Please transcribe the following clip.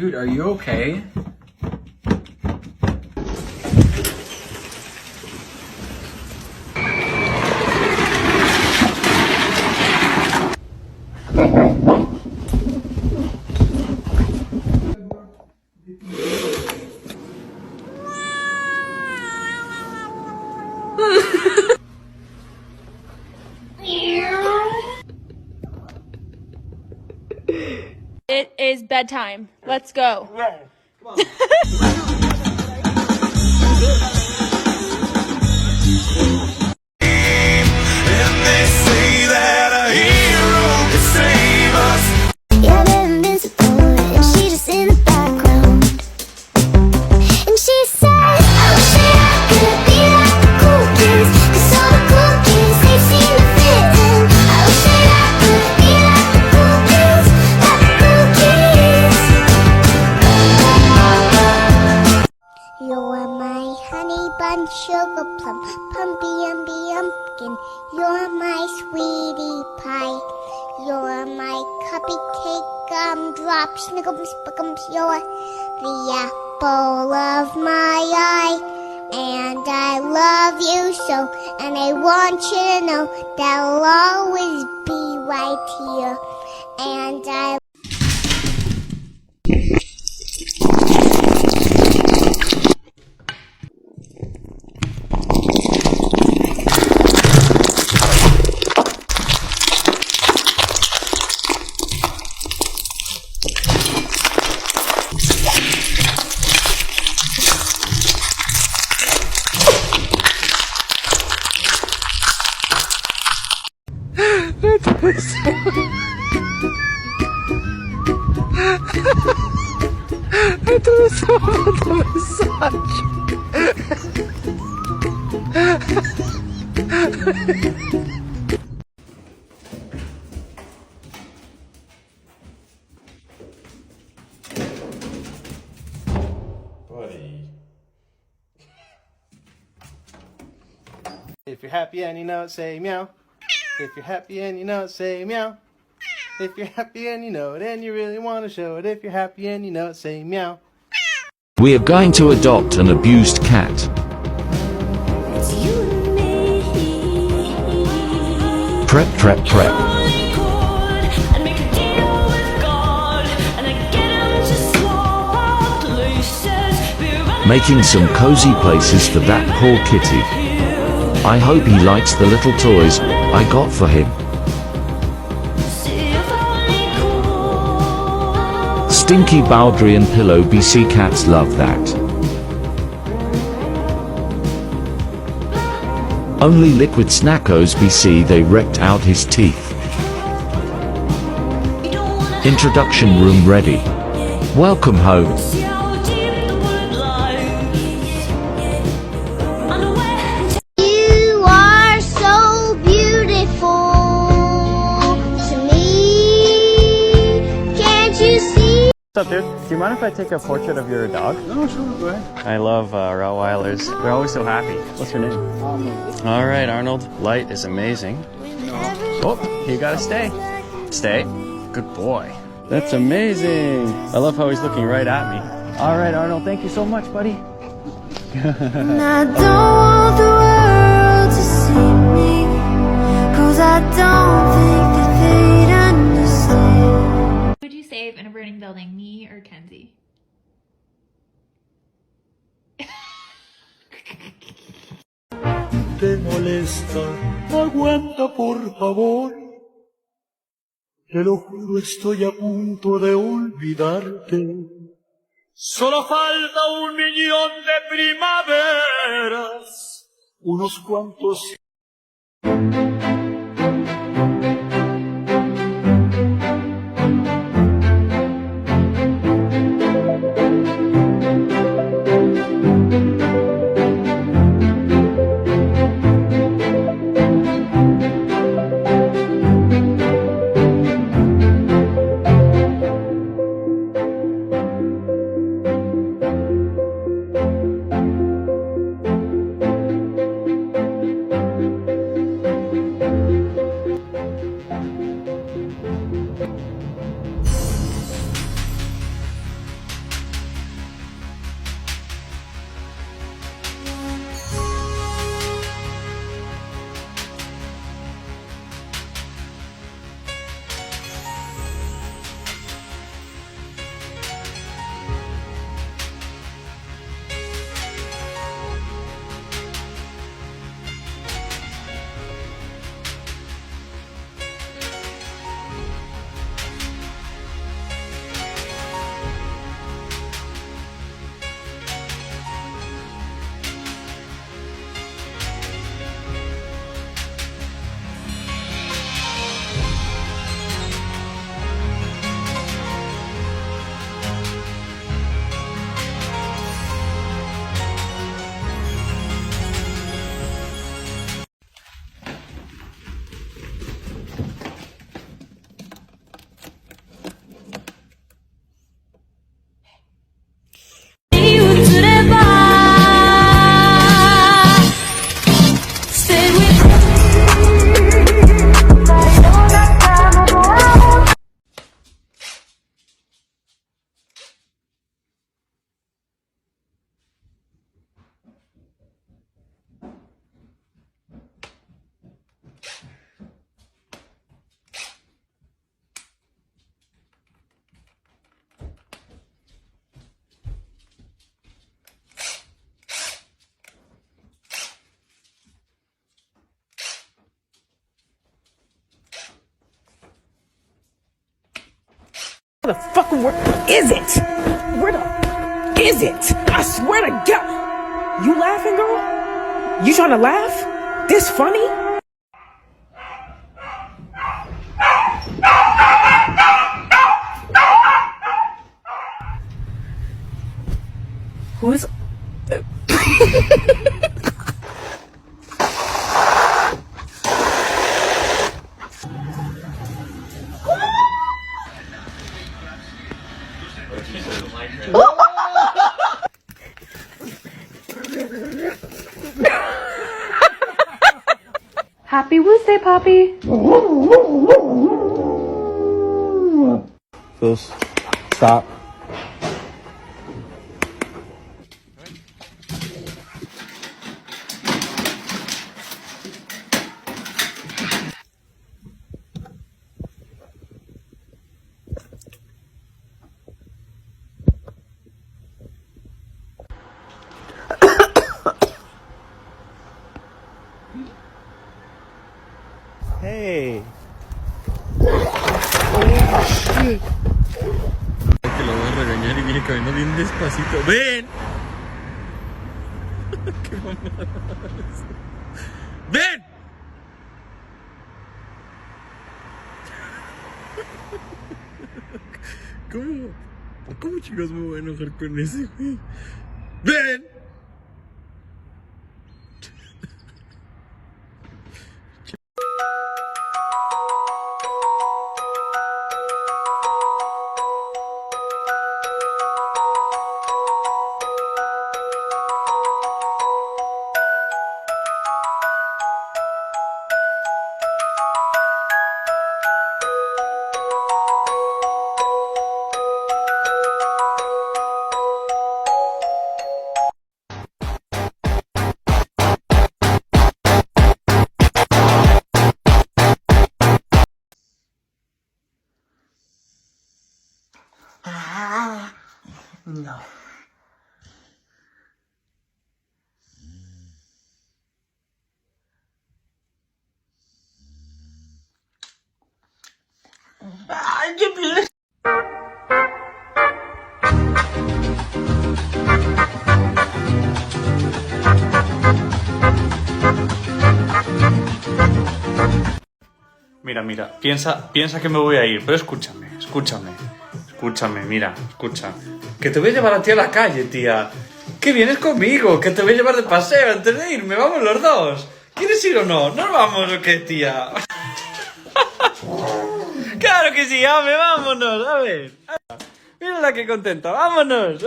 Dude, are you okay? It is bedtime. Let's go. Come on. Yeah, they're invincible, and she just in the background. And she says, I wish that I could be like the cool kids, 'cause all the cool kids, they seem to fit in. I wish that I could be like the cool kids, like the cool kids. You're my honey bun, sugar plum, pumpy umby umpkin. You're my sweetie pie. You're my cupcake gumdrop, snickums, spickums. You're the apple of my eye. And I love you so, and I want you to know that I'll always be right here. And I Buddy. If you're happy and you know it, say meow. If you're happy and you know it, say meow. If you're happy and you know it and you really want to show it, if you're happy and you know it, say meow. We are going to adopt an abused cat. it's you and me. Prep, prep, prep. Making some cozy places for that poor kitty. I hope he likes the little toys I got for him. Stinky Bowdrian Pillow BC cats love that. Only Liquid Snackos BC they wrecked out his teeth. Introduction room ready. Welcome home. You are so beautiful to me. Can't you see? What's up, dude? Do you mind if I take a portrait of your dog? No, sure, go ahead. I love Rottweilers. They're always so happy. What's your name? All right, Arnold. Light is amazing. Oh, you gotta stay. Stay. Good boy. That's amazing. I love how he's looking right at me. All right, Arnold. Thank you so much, buddy. And I don't want the world to see me, 'cause I don't think that they'd understand. Would you save in a burning building, me or Kenzie? Te molesta, aguanta por favor. Te lo juro, estoy a punto de olvidarte. Solo falta 1.000.000 de primaveras, unos cuantos. Where the fucking word is it? Where the is it? I swear to God. You laughing, girl? You trying to laugh? This funny? Who's Happy Wednesday, Poppy. Phils, stop. Hey. Que lo voy a regañar y viene caminando bien despacito. ¡Ven! ¡Qué mamadas! ¡Ven! ¿Cómo chicos me voy a enojar con ese güey? ¡Ven! No. Mira, piensa que me voy a ir, pero escúchame, mira, escucha. Que te voy a llevar a ti a la calle, tía. Que vienes conmigo, que te voy a llevar de paseo antes de irme, vamos los dos. ¿Quieres ir o no? ¿Nos vamos o qué, tía? Claro que sí, vámonos, a ver. Mira la que contenta, vámonos.